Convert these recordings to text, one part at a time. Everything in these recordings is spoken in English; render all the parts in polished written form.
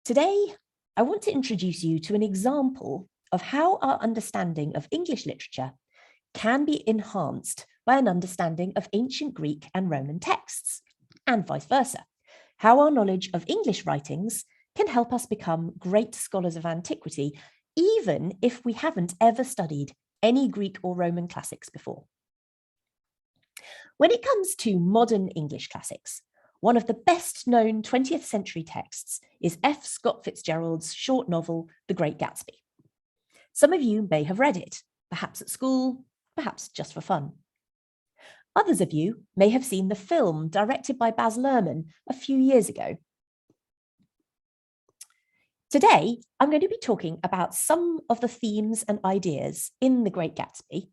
Today, I want to introduce you to an example of how our understanding of English literature can be enhanced by an understanding of ancient Greek and Roman texts, and vice versa. How our knowledge of English writings can help us become great scholars of antiquity, even if we haven't ever studied any Greek or Roman classics before. When it comes to modern English classics, one of the best known 20th century texts is F. Scott Fitzgerald's short novel, The Great Gatsby. Some of you may have read it, perhaps at school, perhaps just for fun. Others of you may have seen the film directed by Baz Luhrmann a few years ago. Today, I'm going to be talking about some of the themes and ideas in The Great Gatsby,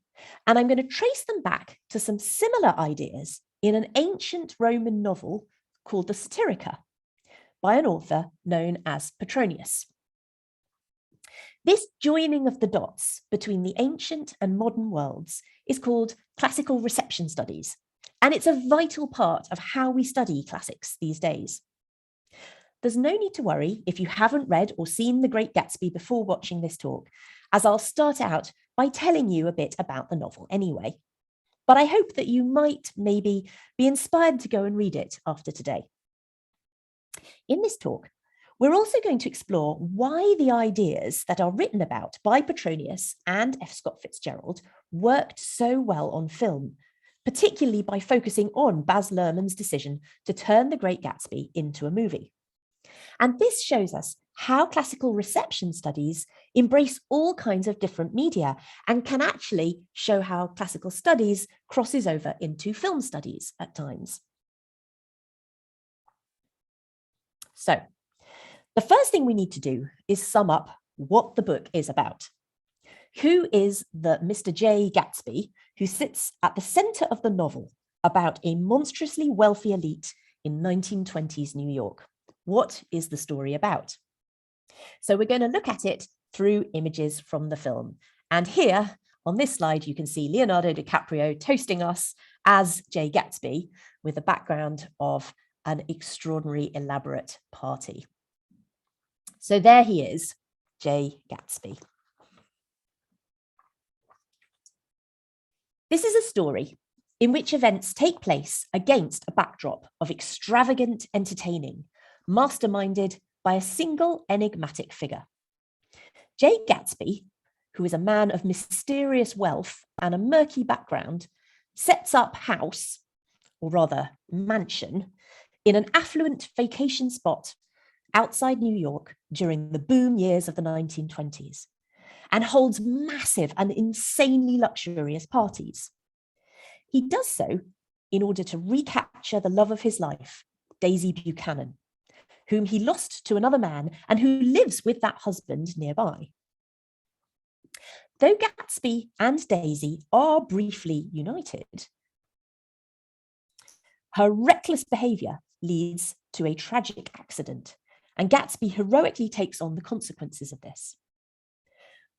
and I'm going to trace them back to some similar ideas in an ancient Roman novel called the Satirica by an author known as Petronius. This joining of the dots between the ancient and modern worlds is called classical reception studies, and it's a vital part of how we study classics these days. There's no need to worry if you haven't read or seen The Great Gatsby before watching this talk, as I'll start out by telling you a bit about the novel anyway. But I hope that you might maybe be inspired to go and read it after today. In this talk, we're also going to explore why the ideas that are written about by Petronius and F. Scott Fitzgerald worked so well on film, particularly by focusing on Baz Luhrmann's decision to turn The Great Gatsby into a movie. And this shows us how classical reception studies embrace all kinds of different media and can actually show how classical studies crosses over into film studies at times. So, the first thing we need to do is sum up what the book is about. Who is the Mr. J. Gatsby who sits at the center of the novel about a monstrously wealthy elite in 1920s New York? What is the story about? So we're going to look at it through images from the film. And here on this slide, you can see Leonardo DiCaprio toasting us as J. Gatsby with a background of an extraordinary elaborate party. So there he is, J. Gatsby. This is a story in which events take place against a backdrop of extravagant entertaining, masterminded by a single enigmatic figure. J. Gatsby, who is a man of mysterious wealth and a murky background, sets up house, or rather mansion, in an affluent vacation spot outside New York during the boom years of the 1920s, and holds massive and insanely luxurious parties. He does so in order to recapture the love of his life, Daisy Buchanan, whom he lost to another man and who lives with that husband nearby. Though Gatsby and Daisy are briefly united, her reckless behaviour leads to a tragic accident, and Gatsby heroically takes on the consequences of this.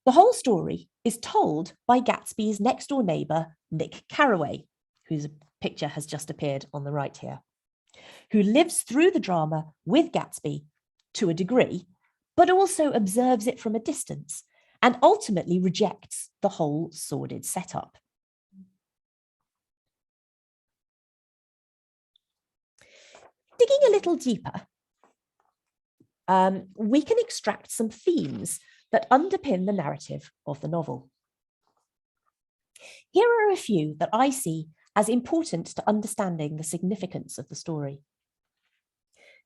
The whole story is told by Gatsby's next-door neighbour, Nick Carraway, whose picture has just appeared on the right here, who lives through the drama with Gatsby to a degree, but also observes it from a distance and ultimately rejects the whole sordid setup. Digging a little deeper, we can extract some themes that underpin the narrative of the novel. Here are a few that I see as important to understanding the significance of the story.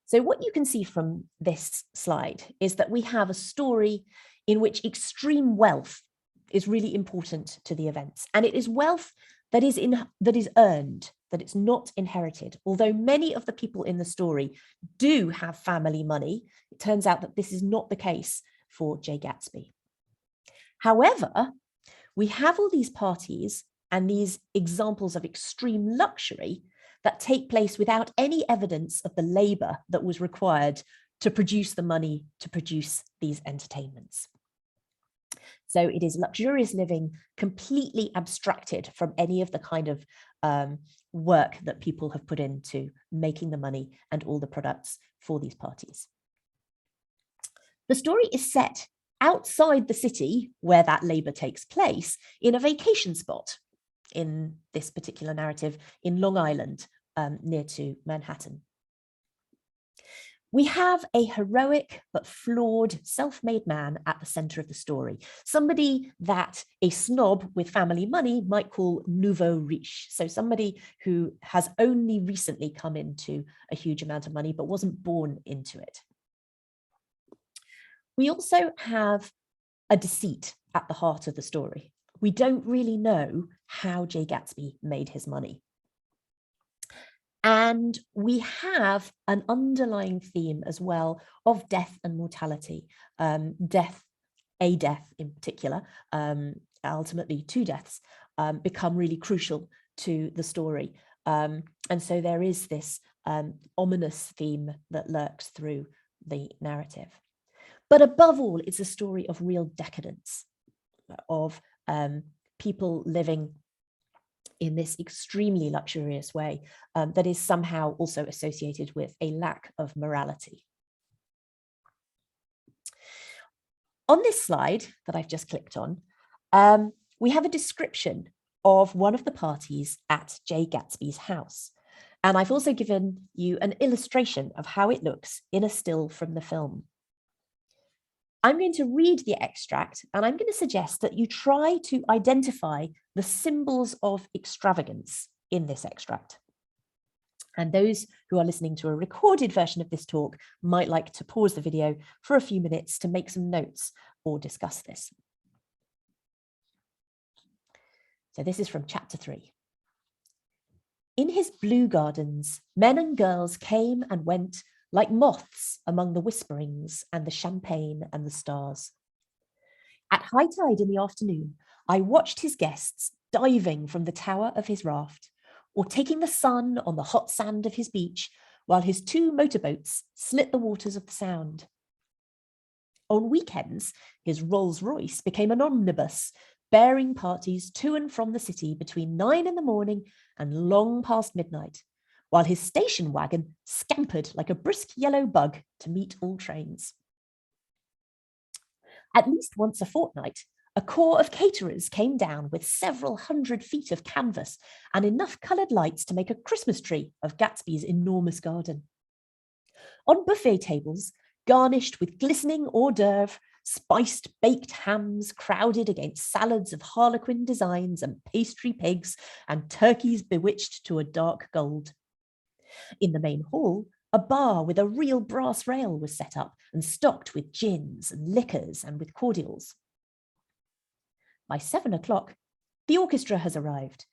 So what you can see from this slide is that we have a story in which extreme wealth is really important to the events, and it is wealth that is earned, that it's not inherited. Although many of the people in the story do have family money, it turns out that this is not the case for J. Gatsby. However, we have all these parties and these examples of extreme luxury that take place without any evidence of the labour that was required to produce the money to produce these entertainments. So it is luxurious living completely abstracted from any of the kind of work that people have put into making the money and all the products for these parties. The story is set outside the city where that labour takes place in a vacation spot in this particular narrative in Long Island, near to Manhattan. We have a heroic but flawed self-made man at the centre of the story, somebody that a snob with family money might call nouveau riche, so somebody who has only recently come into a huge amount of money but wasn't born into it. We also have a deceit at the heart of the story. We don't really know how Jay Gatsby made his money. And we have an underlying theme as well of death and mortality, death in particular, ultimately two deaths, become really crucial to the story. And so there is this ominous theme that lurks through the narrative. But above all, it's a story of real decadence, of people living in this extremely luxurious way that is somehow also associated with a lack of morality. On this slide that I've just clicked on, we have a description of one of the parties at Jay Gatsby's house. And I've also given you an illustration of how it looks in a still from the film. I'm going to read the extract and I'm going to suggest that you try to identify the symbols of extravagance in this extract. And those who are listening to a recorded version of this talk might like to pause the video for a few minutes to make some notes or discuss this. So this is from chapter 3. In his blue gardens, men and girls came and went like moths among the whisperings and the champagne and the stars. At high tide in the afternoon, I watched his guests diving from the tower of his raft or taking the sun on the hot sand of his beach while his 2 motorboats slit the waters of the Sound. On weekends, his Rolls-Royce became an omnibus, bearing parties to and from the city between 9 in the morning and long past midnight, while his station wagon scampered like a brisk yellow bug to meet all trains. At least once a fortnight, a corps of caterers came down with several 100 feet of canvas and enough coloured lights to make a Christmas tree of Gatsby's enormous garden. On buffet tables, garnished with glistening hors d'oeuvre, spiced baked hams crowded against salads of harlequin designs and pastry pigs and turkeys bewitched to a dark gold. In the main hall, a bar with a real brass rail was set up and stocked with gins and liquors and with cordials. By 7 o'clock, the orchestra has arrived.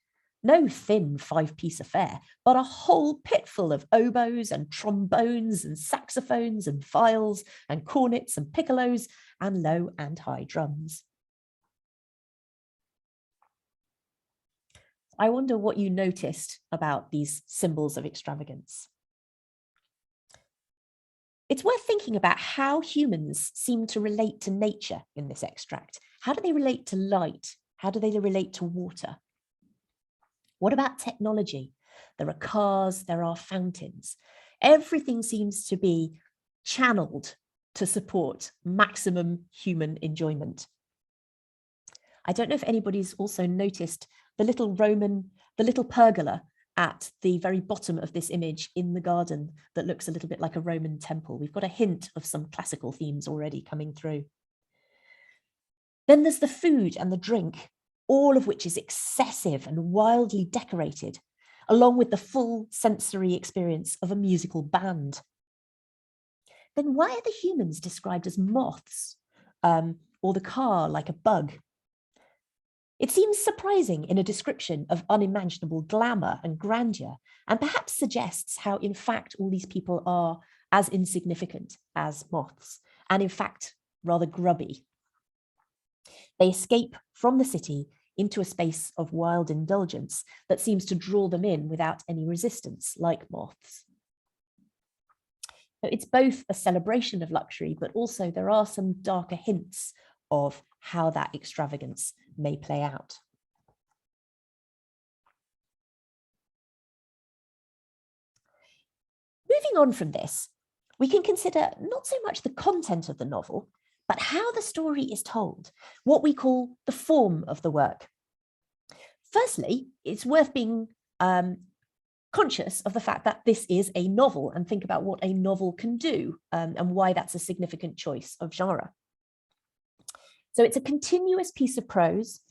No thin 5-piece affair, but a whole pitful of oboes and trombones and saxophones and viols and cornets and piccolos and low and high drums. I wonder what you noticed about these symbols of extravagance. It's worth thinking about how humans seem to relate to nature in this extract. How do they relate to light? How do they relate to water? What about technology? There are cars, there are fountains. Everything seems to be channeled to support maximum human enjoyment. I don't know if anybody's also noticed the little pergola at the very bottom of this image in the garden that looks a little bit like a Roman temple. We've got a hint of some classical themes already coming through. Then there's the food and the drink, all of which is excessive and wildly decorated, along with the full sensory experience of a musical band. Then why are the humans described as moths, or the car like a bug? It seems surprising in a description of unimaginable glamour and grandeur, and perhaps suggests how, in fact, all these people are as insignificant as moths, and in fact, rather grubby. They escape from the city into a space of wild indulgence that seems to draw them in without any resistance, like moths. So it's both a celebration of luxury, but also there are some darker hints of how that extravagance may play out. Moving on from this, We can consider not so much the content of the novel, but how the story is told, what we call the form of the work. Firstly, it's worth being conscious of the fact that this is a novel and think about what a novel can do and why that's a significant choice of genre. So it's a continuous piece of prose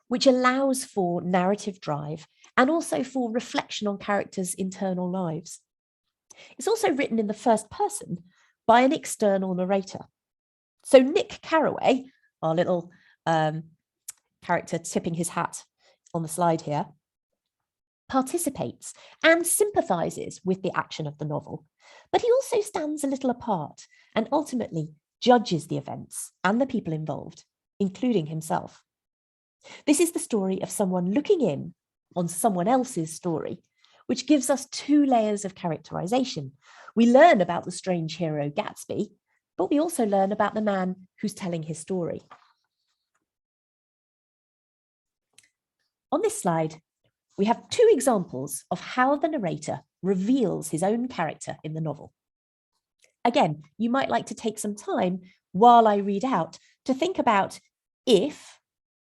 which allows for narrative drive and also for reflection on characters' internal lives. It's also written in the first person by an external narrator. So Nick Carraway, our little character tipping his hat on the slide here, participates and sympathizes with the action of the novel, but he also stands a little apart and ultimately judges the events and the people involved, including himself. This is the story of someone looking in on someone else's story, which gives us two layers of characterization. We learn about the strange hero Gatsby, but we also learn about the man who's telling his story. On this slide, we have two examples of how the narrator reveals his own character in the novel. Again, you might like to take some time while I read out to think about if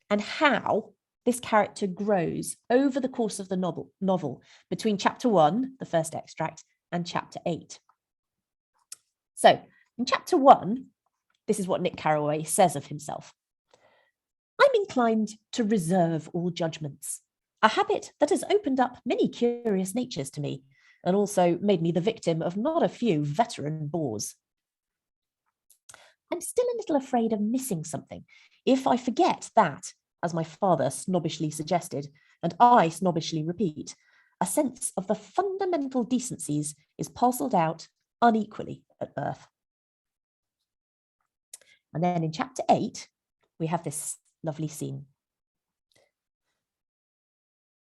and how this character grows over the course of the novel between chapter 1, the first extract, and chapter 8. So in chapter 1, this is what Nick Carraway says of himself. I'm inclined to reserve all judgments, a habit that has opened up many curious natures to me and also made me the victim of not a few veteran bores. I'm still a little afraid of missing something if I forget that, as my father snobbishly suggested, and I snobbishly repeat, a sense of the fundamental decencies is parcelled out unequally at birth. And then in chapter 8, we have this lovely scene.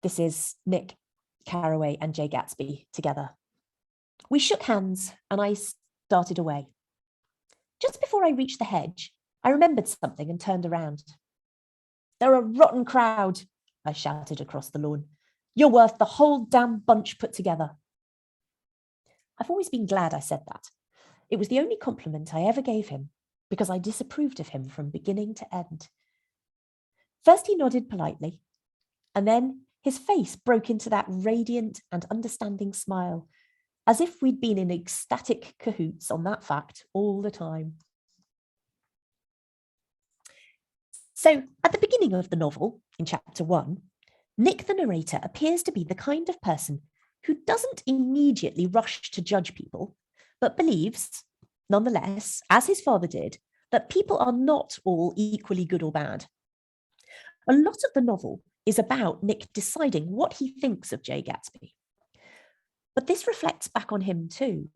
This is Nick Carraway and Jay Gatsby together. We shook hands and I started away. Just before I reached the hedge, I remembered something and turned around. They're a rotten crowd, I shouted across the lawn. You're worth the whole damn bunch put together. I've always been glad I said that. It was the only compliment I ever gave him because I disapproved of him from beginning to end. First he nodded politely, and then his face broke into that radiant and understanding smile, as if we'd been in ecstatic cahoots on that fact all the time. So at the beginning of the novel, in chapter 1, Nick the narrator appears to be the kind of person who doesn't immediately rush to judge people, but believes, nonetheless, as his father did, that people are not all equally good or bad. A lot of the novel is about Nick deciding what he thinks of Jay Gatsby. But this reflects back on him too.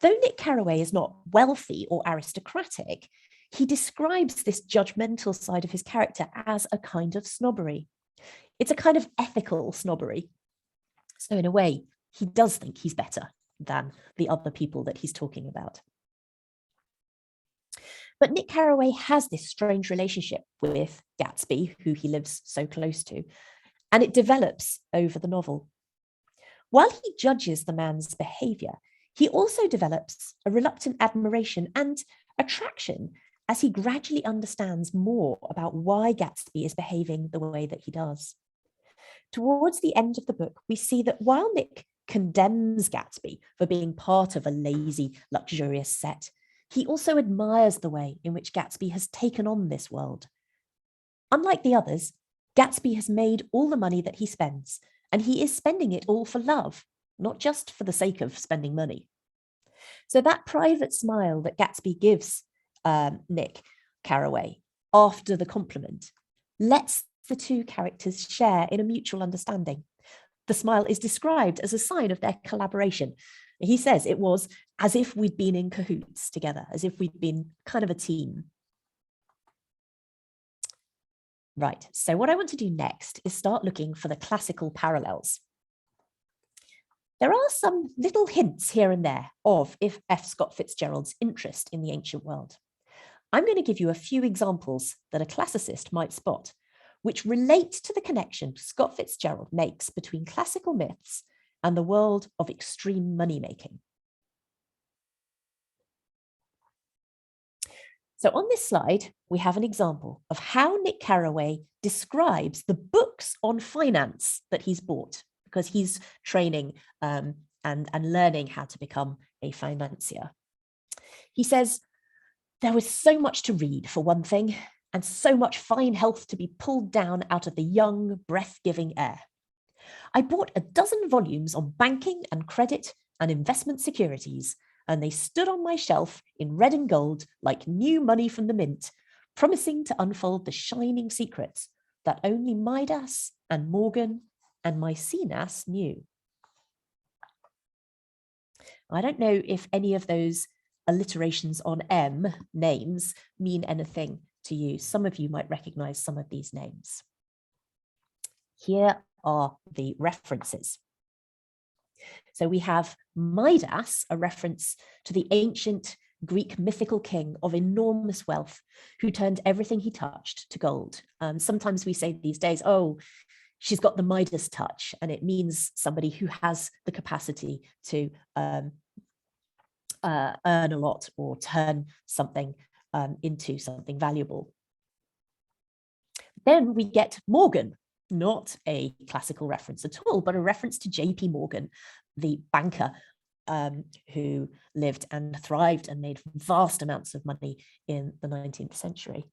Though Nick Carraway is not wealthy or aristocratic, he describes this judgmental side of his character as a kind of snobbery. It's a kind of ethical snobbery. So in a way, he does think he's better than the other people that he's talking about. But Nick Carraway has this strange relationship with Gatsby, who he lives so close to, and it develops over the novel. While he judges the man's behaviour, he also develops a reluctant admiration and attraction as he gradually understands more about why Gatsby is behaving the way that he does. Towards the end of the book, we see that while Nick condemns Gatsby for being part of a lazy, luxurious set, he also admires the way in which Gatsby has taken on this world. Unlike the others, Gatsby has made all the money that he spends, and he is spending it all for love, not just for the sake of spending money. So that private smile that Gatsby gives Nick Carraway after the compliment lets the two characters share in a mutual understanding. The smile is described as a sign of their collaboration. He says it was as if we'd been in cahoots together, as if we'd been kind of a team. Right, so what I want to do next is start looking for the classical parallels. There are some little hints here and there of F. Scott Fitzgerald's interest in the ancient world. I'm going to give you a few examples that a classicist might spot, which relate to the connection Scott Fitzgerald makes between classical myths and the world of extreme money-making. So on this slide, we have an example of how Nick Carraway describes the books on finance that he's bought, because he's training and learning how to become a financier. He says, there was so much to read, for one thing, and so much fine health to be pulled down out of the young, breath-giving air. I bought a dozen volumes on banking and credit and investment securities, and they stood on my shelf in red and gold like new money from the mint, promising to unfold the shining secrets that only Midas and Morgan and Maecenas knew. I don't know if any of those alliterations on M names mean anything to you. Some of you might recognize some of these names. Here are the references. So we have Midas, a reference to the ancient Greek mythical king of enormous wealth who turned everything he touched to gold. Sometimes we say these days, oh, she's got the Midas touch, and it means somebody who has the capacity to earn a lot or turn something into something valuable. Then we get Morgan, not a classical reference at all, but a reference to J.P. Morgan, the banker who lived and thrived and made vast amounts of money in the 19th century.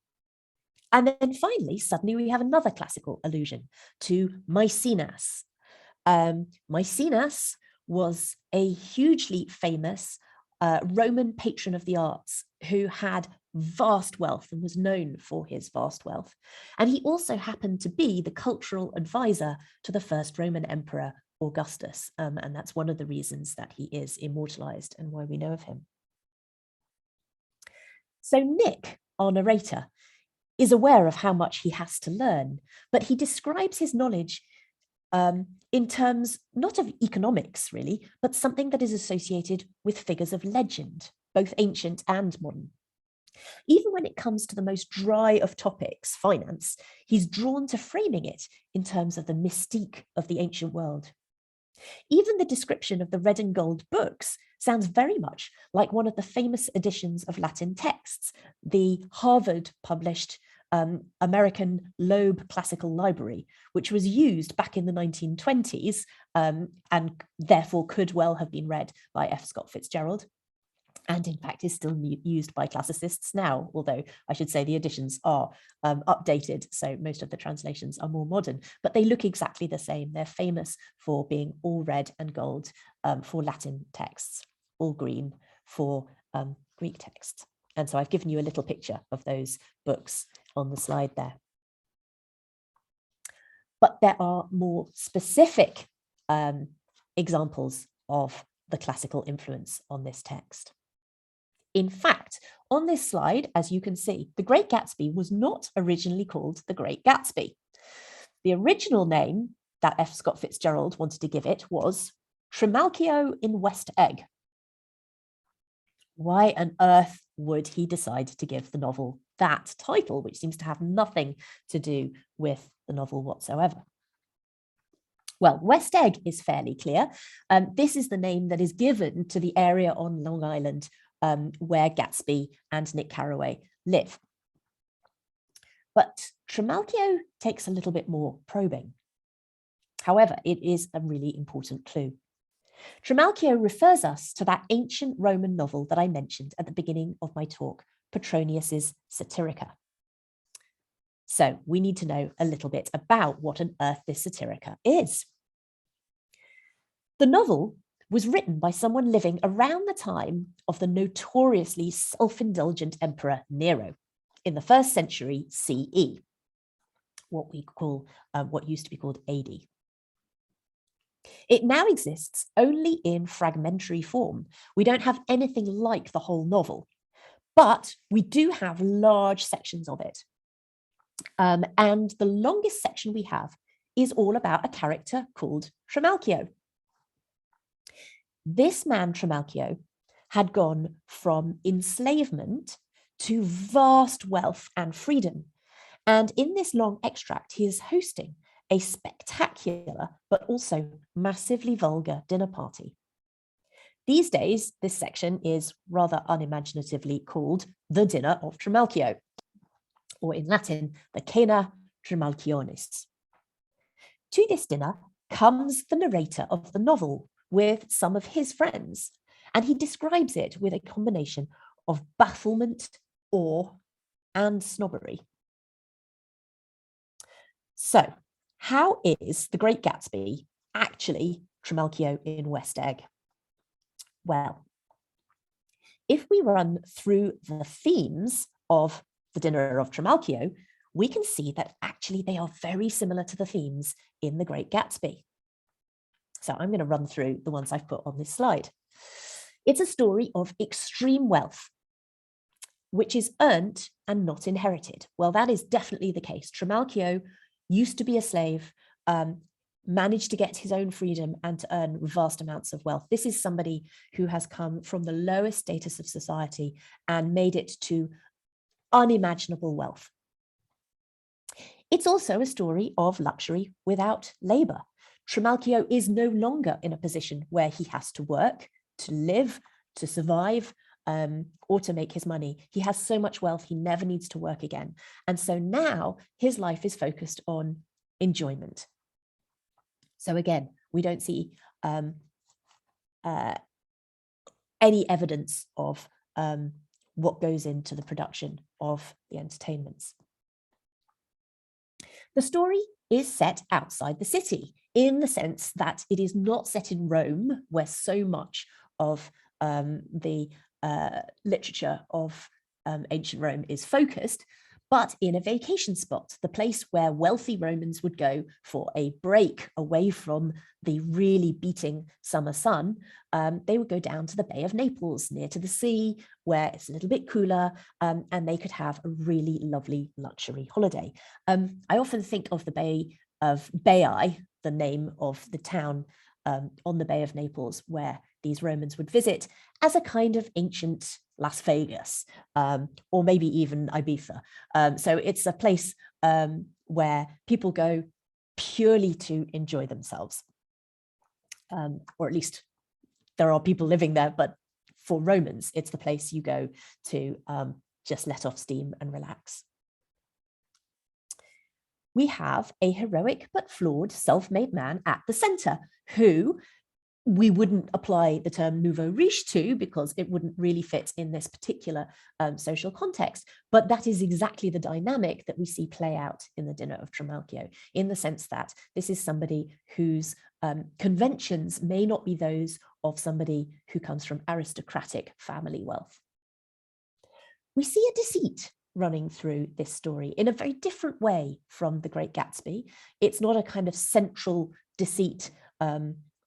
And then finally, suddenly we have another classical allusion to Maecenas. Maecenas was a hugely famous Roman patron of the arts who had vast wealth and was known for his vast wealth. And he also happened to be the cultural advisor to the first Roman emperor, Augustus. And that's one of the reasons that he is immortalized and why we know of him. So Nick, our narrator, is aware of how much he has to learn, but he describes his knowledge in terms not of economics, really, but something that is associated with figures of legend, both ancient and modern. Even when it comes to the most dry of topics, finance, he's drawn to framing it in terms of the mystique of the ancient world. Even the description of the red and gold books sounds very much like one of the famous editions of Latin texts, the Harvard-published American Loeb Classical Library, which was used back in the 1920s and therefore could well have been read by F. Scott Fitzgerald. And in fact is still used by classicists now, although I should say the editions are updated, so most of the translations are more modern, but they look exactly the same. They're famous for being all red and gold for Latin texts, all green for Greek texts. And so I've given you a little picture of those books on the slide there. But there are more specific examples of the classical influence on this text. In fact, on this slide, as you can see, The Great Gatsby was not originally called The Great Gatsby. The original name that F. Scott Fitzgerald wanted to give it was Trimalchio in West Egg. Why on earth would he decide to give the novel that title, which seems to have nothing to do with the novel whatsoever? Well, West Egg is fairly clear. This is the name that is given to the area on Long Island where Gatsby and Nick Carraway live. But Trimalchio takes a little bit more probing. However, it is a really important clue. Trimalchio refers us to that ancient Roman novel that I mentioned at the beginning of my talk, Petronius's Satirica. So we need to know a little bit about what on earth this Satirica is. The novel was written by someone living around the time of the notoriously self-indulgent emperor Nero in the 1st century CE, what used to be called AD. It now exists only in fragmentary form. We don't have anything like the whole novel, but we do have large sections of it. And the longest section we have is all about a character called Trimalchio. This man, Trimalchio, had gone from enslavement to vast wealth and freedom. And in this long extract, he is hosting a spectacular, but also massively vulgar dinner party. These days, this section is rather unimaginatively called the Dinner of Trimalchio, or in Latin, the Cena Trimalchionis. To this dinner comes the narrator of the novel with some of his friends, and he describes it with a combination of bafflement, awe, and snobbery. So, how is The Great Gatsby actually Trimalchio in West Egg? Well, if we run through the themes of The Dinner of Trimalchio, we can see that actually they are very similar to the themes in The Great Gatsby. So I'm going to run through the ones I've put on this slide. It's a story of extreme wealth, which is earned and not inherited. Well, that is definitely the case. Trimalchio used to be a slave, managed to get his own freedom and to earn vast amounts of wealth. This is somebody who has come from the lowest status of society and made it to unimaginable wealth. It's also a story of luxury without labor. Trimalchio is no longer in a position where he has to work, to live, to survive, or to make his money. He has so much wealth, he never needs to work again. And so now his life is focused on enjoyment. So again, we don't see any evidence of what goes into the production of the entertainments. The story is set outside the city in the sense that it is not set in Rome, where so much of the literature of ancient Rome is focused, but in a vacation spot, the place where wealthy Romans would go for a break away from the really beating summer sun. They would go down to the Bay of Naples, near to the sea, where it's a little bit cooler, and they could have a really lovely luxury holiday. I often think of the Bay of Baiae, the name of the town on the Bay of Naples, where these Romans would visit, as a kind of ancient Las Vegas, or maybe even Ibiza. So it's a place where people go purely to enjoy themselves. Or at least there are people living there, but for Romans, it's the place you go to just let off steam and relax. We have a heroic but flawed self-made man at the center who we wouldn't apply the term nouveau riche to because it wouldn't really fit in this particular social context. But that is exactly the dynamic that we see play out in the Dinner of Trimalchio, in the sense that this is somebody whose conventions may not be those of somebody who comes from aristocratic family wealth. We see a deceit running through this story in a very different way from The Great Gatsby. It's not a kind of central deceit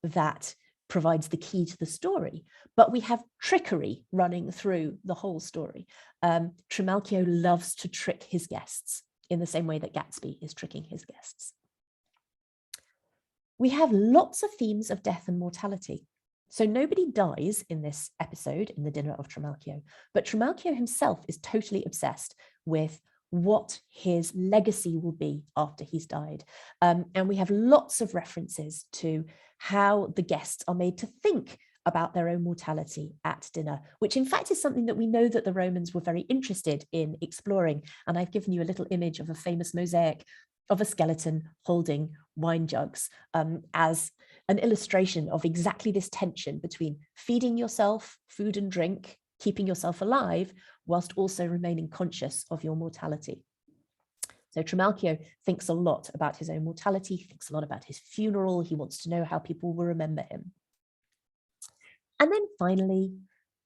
that provides the key to the story, but we have trickery running through the whole story. Trimalchio loves to trick his guests in the same way that Gatsby is tricking his guests. We have lots of themes of death and mortality. So nobody dies in this episode in the Dinner of Trimalchio, but Trimalchio himself is totally obsessed with what his legacy will be after he's died. And we have lots of references to how the guests are made to think about their own mortality at dinner, which in fact is something that we know that the Romans were very interested in exploring. And I've given you a little image of a famous mosaic of a skeleton holding wine jugs as an illustration of exactly this tension between feeding yourself food and drink, keeping yourself alive, whilst also remaining conscious of your mortality. So Trimalchio thinks a lot about his own mortality, thinks a lot about his funeral. He wants to know how people will remember him. And then finally,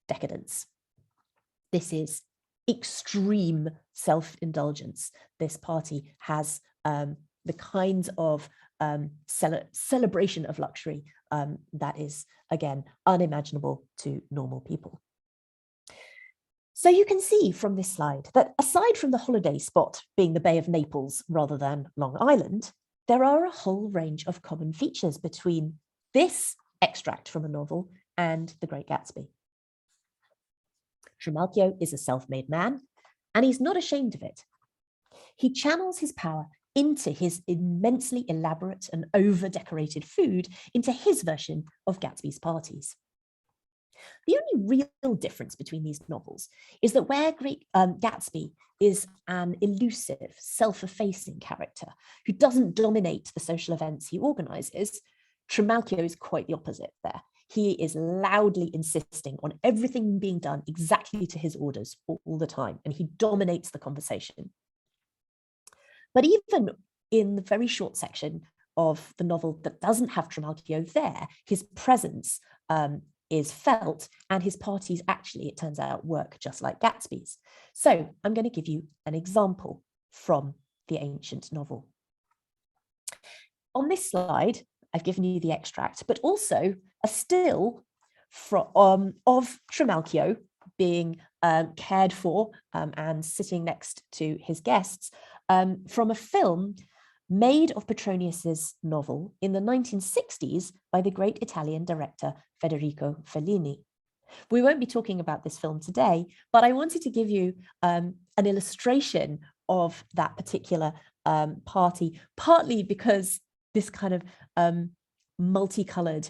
decadence. This is extreme self-indulgence. This party has the kinds of celebration of luxury that is, again, unimaginable to normal people. So you can see from this slide that aside from the holiday spot being the Bay of Naples rather than Long Island, there are a whole range of common features between this extract from a novel and The Great Gatsby. Trimalchio is a self-made man, and he's not ashamed of it. He channels his power into his immensely elaborate and over-decorated food, into his version of Gatsby's parties. The only real difference between these novels is that where Great Gatsby is an elusive, self-effacing character who doesn't dominate the social events he organizes, Trimalchio is quite the opposite there. He is loudly insisting on everything being done exactly to his orders all the time, and he dominates the conversation. But even in the very short section of the novel that doesn't have Trimalchio there, his presence is felt, and his parties actually, it turns out, work just like Gatsby's. So I'm going to give you an example from the ancient novel. On this slide, I've given you the extract, but also a still of Trimalchio being cared for and sitting next to his guests from a film made of Petronius's novel in the 1960s by the great Italian director Federico Fellini. We won't be talking about this film today, but I wanted to give you an illustration of that particular party, partly because this kind of multicolored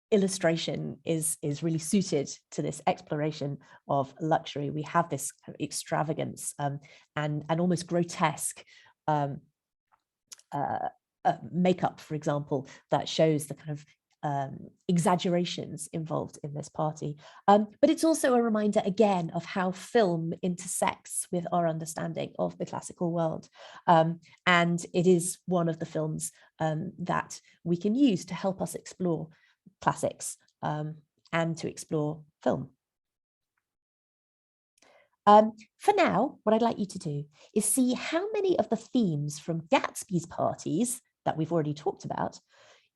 illustration is really suited to this exploration of luxury. We have this kind of extravagance and almost grotesque makeup, for example, that shows the kind of exaggerations involved in this party. But it's also a reminder again of how film intersects with our understanding of the classical world. And it is one of the films that we can use to help us explore classics and to explore film. For now, what I'd like you to do is see how many of the themes from Gatsby's parties that we've already talked about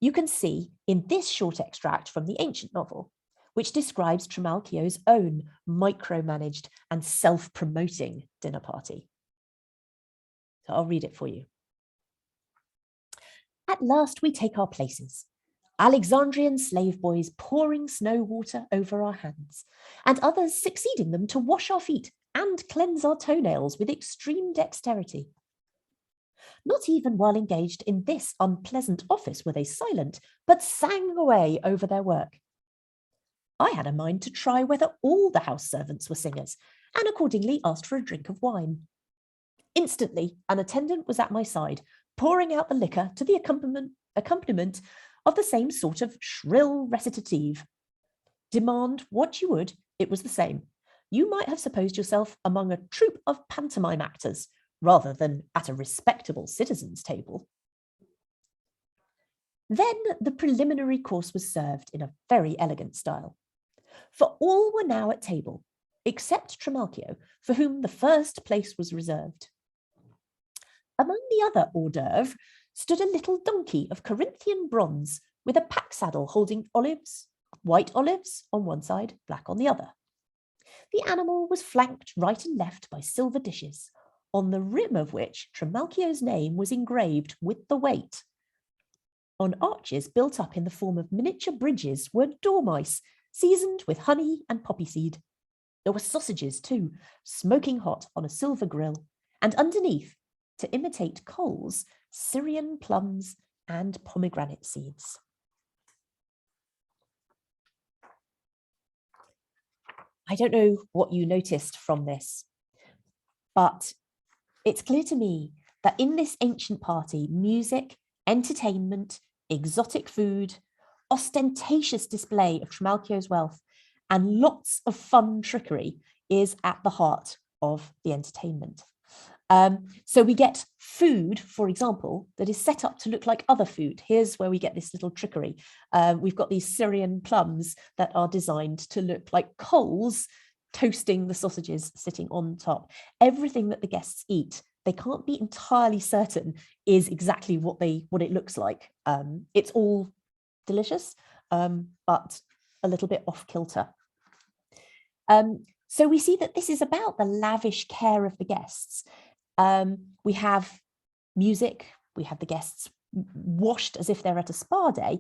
you can see in this short extract from the ancient novel, which describes Trimalchio's own micromanaged and self-promoting dinner party. So I'll read it for you. At last we take our places, Alexandrian slave boys pouring snow water over our hands, and others succeeding them to wash our feet and cleanse our toenails with extreme dexterity. Not even while engaged in this unpleasant office were they silent, but sang away over their work. I had a mind to try whether all the house servants were singers, and accordingly asked for a drink of wine. Instantly, an attendant was at my side, pouring out the liquor to the accompaniment of the same sort of shrill recitative. Demand what you would, it was the same. You might have supposed yourself among a troupe of pantomime actors, rather than at a respectable citizen's table. Then the preliminary course was served in a very elegant style. For all were now at table, except Trimalchio, for whom the first place was reserved. Among the other hors d'oeuvre stood a little donkey of Corinthian bronze with a pack saddle holding olives, white olives on one side, black on the other. The animal was flanked right and left by silver dishes, on the rim of which Trimalchio's name was engraved with the weight. On arches built up in the form of miniature bridges were dormice, seasoned with honey and poppy seed. There were sausages too, smoking hot on a silver grill, and underneath, to imitate coals, Syrian plums and pomegranate seeds. I don't know what you noticed from this, but it's clear to me that in this ancient party, music, entertainment, exotic food, ostentatious display of Trimalchio's wealth, and lots of fun trickery is at the heart of the entertainment. So we get food, for example, that is set up to look like other food. Here's where we get this little trickery. We've got these Syrian plums that are designed to look like coals toasting the sausages sitting on top. Everything that the guests eat, they can't be entirely certain is exactly what it looks like. It's all delicious, but a little bit off kilter. So we see that this is about the lavish care of the guests. We have music, we have the guests washed as if they're at a spa day,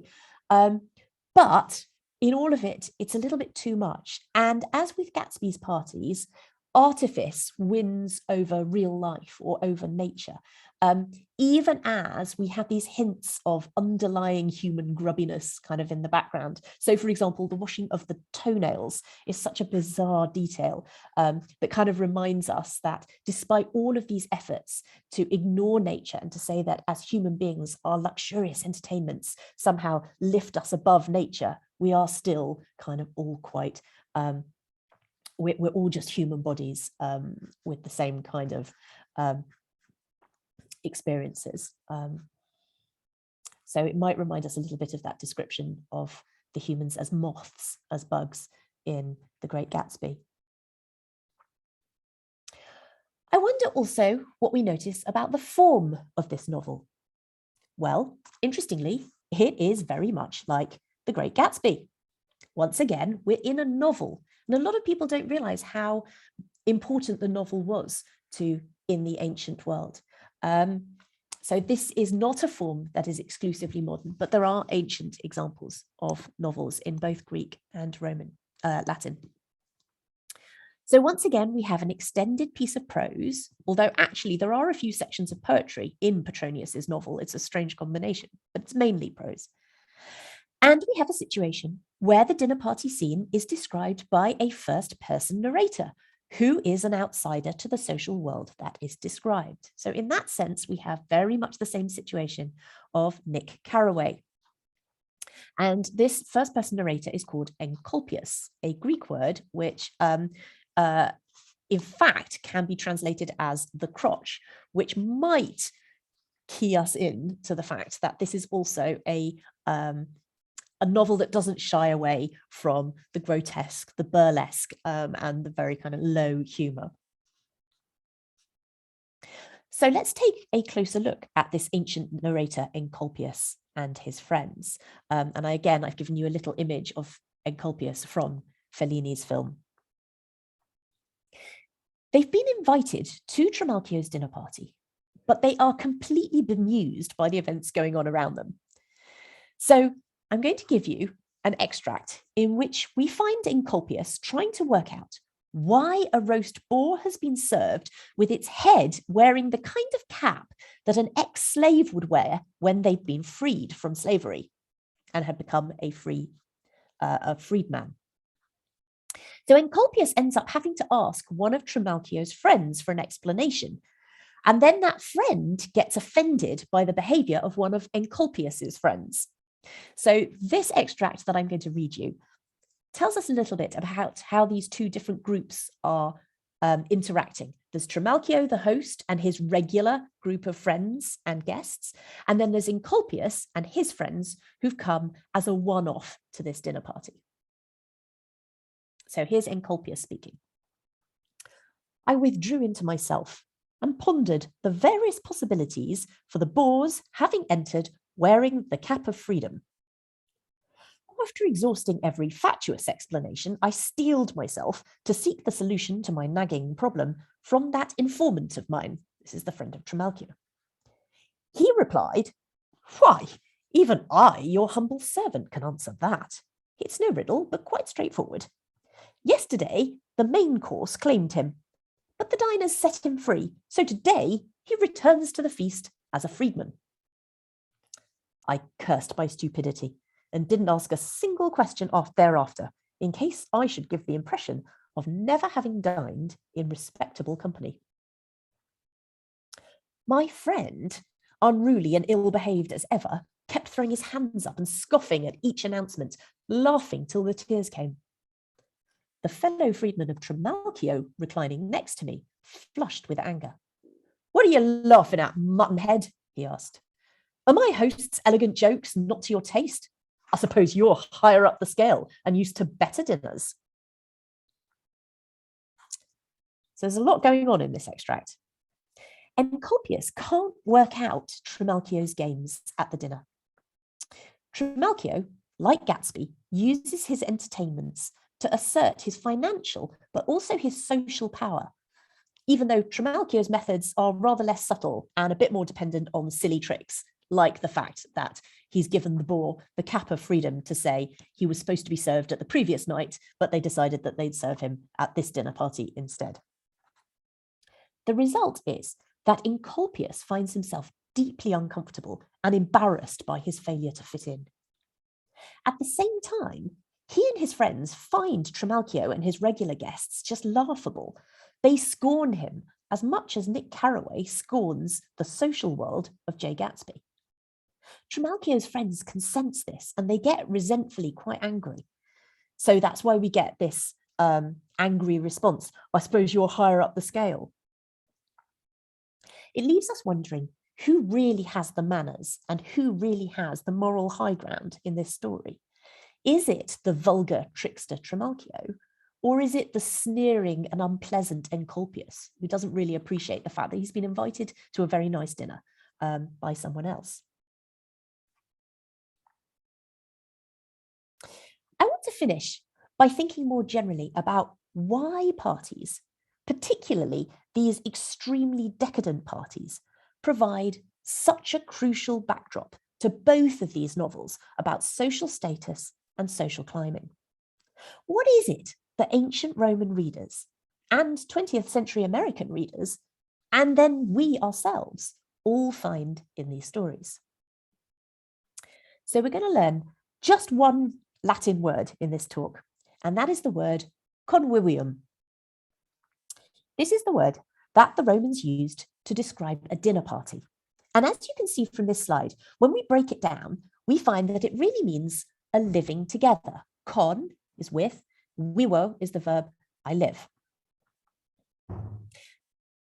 but in all of it, it's a little bit too much. And as with Gatsby's parties, artifice wins over real life or over nature, even as we have these hints of underlying human grubbiness kind of in the background. So, for example, the washing of the toenails is such a bizarre detail that kind of reminds us that despite all of these efforts to ignore nature and to say that as human beings, our luxurious entertainments somehow lift us above nature, we are still kind of all quite we're all just human bodies with the same kind of experiences. So it might remind us a little bit of that description of the humans as moths, as bugs in The Great Gatsby. I wonder also what we notice about the form of this novel. Well, interestingly, it is very much like The Great Gatsby. Once again, we're in a novel, and a lot of people don't realize how important the novel was in the ancient world. So this is not a form that is exclusively modern, but there are ancient examples of novels in both Greek and Latin. So once again, we have an extended piece of prose, although actually there are a few sections of poetry in Petronius's novel. It's a strange combination, but it's mainly prose. And we have a situation where the dinner party scene is described by a first-person narrator who is an outsider to the social world that is described. So in that sense, we have very much the same situation of Nick Carraway. And this first-person narrator is called encolpius, a Greek word which in fact can be translated as the crotch, which might key us in to the fact that this is also a novel that doesn't shy away from the grotesque, the burlesque, and the very kind of low humor. So let's take a closer look at this ancient narrator Encolpius and his friends. And I've given you a little image of Encolpius from Fellini's film. They've been invited to Trimalchio's dinner party, but they are completely bemused by the events going on around them. So I'm going to give you an extract in which we find Encolpius trying to work out why a roast boar has been served with its head wearing the kind of cap that an ex-slave would wear when they'd been freed from slavery and had become a freedman. So Encolpius ends up having to ask one of Trimalchio's friends for an explanation. And then that friend gets offended by the behavior of one of Encolpius's friends. So this extract that I'm going to read you tells us a little bit about how these two different groups are interacting. There's Trimalchio, the host, and his regular group of friends and guests. And then there's Encolpius and his friends who've come as a one-off to this dinner party. So here's Encolpius speaking. I withdrew into myself and pondered the various possibilities for the boars having entered wearing the cap of freedom. After exhausting every fatuous explanation, I steeled myself to seek the solution to my nagging problem from that informant of mine. This is the friend of Trimalchio. He replied, "Why, even I, your humble servant, can answer that. It's no riddle, but quite straightforward. Yesterday, the main course claimed him, but the diners set him free, so today he returns to the feast as a freedman." I cursed my stupidity and didn't ask a single question thereafter, in case I should give the impression of never having dined in respectable company. My friend, unruly and ill-behaved as ever, kept throwing his hands up and scoffing at each announcement, laughing till the tears came. The fellow freedman of Trimalchio, reclining next to me, flushed with anger. "What are you laughing at, muttonhead?" he asked. "Are my host's elegant jokes not to your taste? I suppose you're higher up the scale and used to better dinners." So there's a lot going on in this extract. Encolpius can't work out Trimalchio's games at the dinner. Trimalchio, like Gatsby, uses his entertainments to assert his financial, but also his social power, even though Trimalchio's methods are rather less subtle and a bit more dependent on silly tricks, like the fact that he's given the boar the cap of freedom to say he was supposed to be served at the previous night, but they decided that they'd serve him at this dinner party instead. The result is that Encolpius finds himself deeply uncomfortable and embarrassed by his failure to fit in. At the same time, he and his friends find Trimalchio and his regular guests just laughable. They scorn him as much as Nick Carraway scorns the social world of Jay Gatsby. Trimalchio's friends can sense this and they get resentfully quite angry. So that's why we get this angry response. I suppose you're higher up the scale. It leaves us wondering who really has the manners and who really has the moral high ground in this story. Is it the vulgar trickster Trimalchio, or is it the sneering and unpleasant Encolpius, who doesn't really appreciate the fact that he's been invited to a very nice dinner by someone else? I want to finish by thinking more generally about why parties, particularly these extremely decadent parties, provide such a crucial backdrop to both of these novels about social status and social climbing. What is it that ancient Roman readers and 20th century American readers, and then we ourselves, all find in these stories? So we're going to learn just one Latin word in this talk, and that is the word convivium. This is the word that the Romans used to describe a dinner party. And as you can see from this slide, when we break it down, we find that it really means a living together. Con is with, vivo is the verb I live.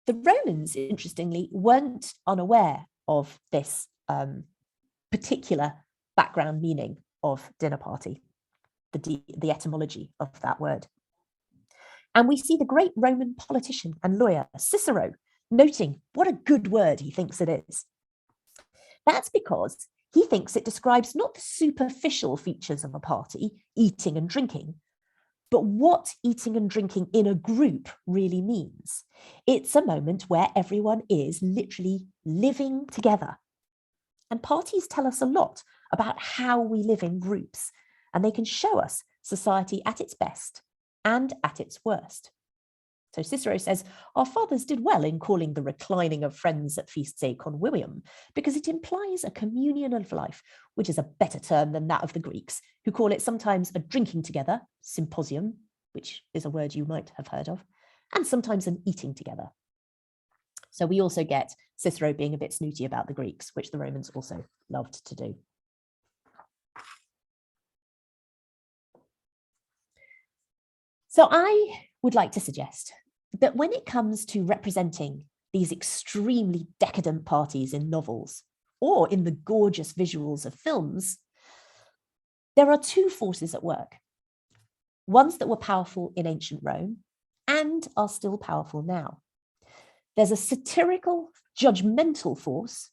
The Romans, interestingly, weren't unaware of this particular background meaning of dinner party, the etymology of that word. And we see the great Roman politician and lawyer Cicero noting what a good word he thinks it is. That's because he thinks it describes not the superficial features of a party, eating and drinking, but what eating and drinking in a group really means. It's a moment where everyone is literally living together. And parties tell us a lot about how we live in groups, and they can show us society at its best and at its worst. So Cicero says, our fathers did well in calling the reclining of friends at feasts a convivium, because it implies a communion of life, which is a better term than that of the Greeks, who call it sometimes a drinking together, symposium, which is a word you might have heard of, and sometimes an eating together. So we also get Cicero being a bit snooty about the Greeks, which the Romans also loved to do. So I would like to suggest that when it comes to representing these extremely decadent parties in novels or in the gorgeous visuals of films, there are two forces at work. Ones that were powerful in ancient Rome and are still powerful now. There's a satirical, judgmental force,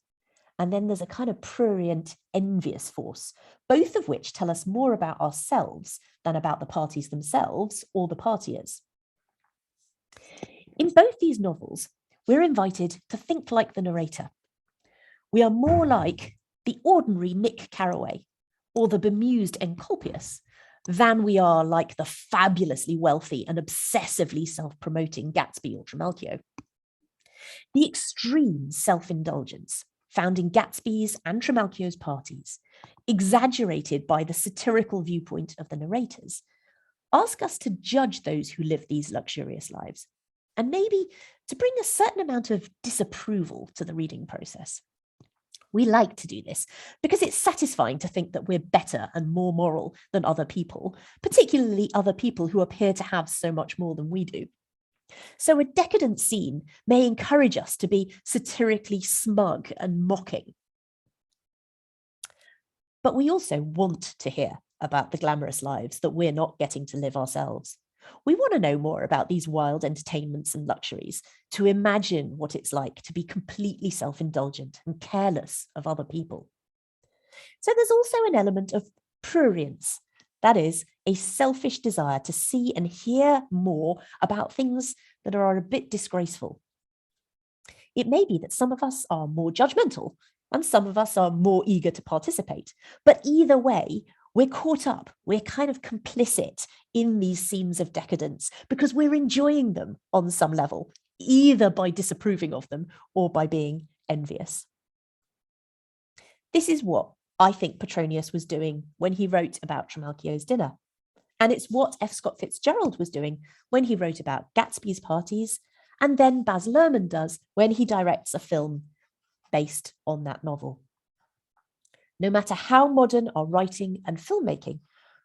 and then there's a kind of prurient, envious force, both of which tell us more about ourselves than about the parties themselves or the partiers. In both these novels, we're invited to think like the narrator. We are more like the ordinary Nick Carraway or the bemused Encolpius than we are like the fabulously wealthy and obsessively self-promoting Gatsby or Trimalchio. The extreme self-indulgence found in Gatsby's and Trimalchio's parties, exaggerated by the satirical viewpoint of the narrators, ask us to judge those who live these luxurious lives, and maybe to bring a certain amount of disapproval to the reading process. We like to do this because it's satisfying to think that we're better and more moral than other people, particularly other people who appear to have so much more than we do. So a decadent scene may encourage us to be satirically smug and mocking. But we also want to hear about the glamorous lives that we're not getting to live ourselves. We want to know more about these wild entertainments and luxuries, to imagine what it's like to be completely self-indulgent and careless of other people. So there's also an element of prurience, that is, a selfish desire to see and hear more about things that are a bit disgraceful. It may be that some of us are more judgmental and some of us are more eager to participate, but either way, we're caught up, we're kind of complicit in these scenes of decadence because we're enjoying them on some level, either by disapproving of them or by being envious. This is what I think Petronius was doing when he wrote about Trimalchio's dinner. And it's what F. Scott Fitzgerald was doing when he wrote about Gatsby's parties, and then Baz Luhrmann does when he directs a film based on that novel. No matter how modern our writing and filmmaking,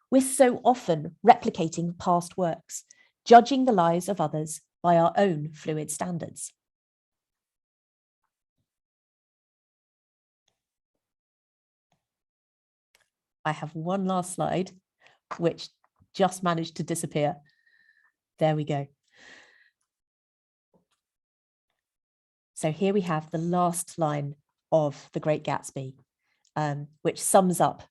we're so often replicating past works, judging the lives of others by our own fluid standards. I have one last slide, which just managed to disappear. There we go. So here we have the last line of The Great Gatsby, which sums up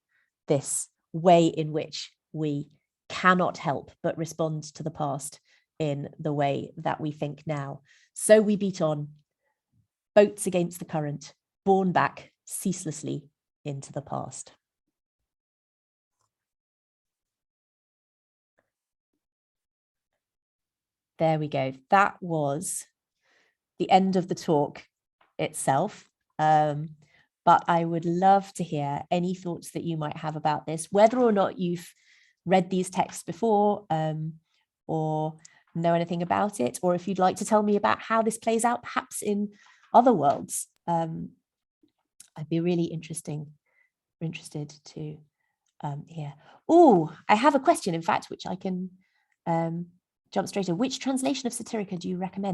this way in which we cannot help but respond to the past in the way that we think now. So we beat on, boats against the current, borne back ceaselessly into the past. There we go. That was the end of the talk itself. But I would love to hear any thoughts that you might have about this, whether or not you've read these texts before or know anything about it, or if you'd like to tell me about how this plays out perhaps in other worlds. I'd be really interested to hear. Oh, I have a question, in fact, which I can jump straight to. Which translation of Satirica do you recommend?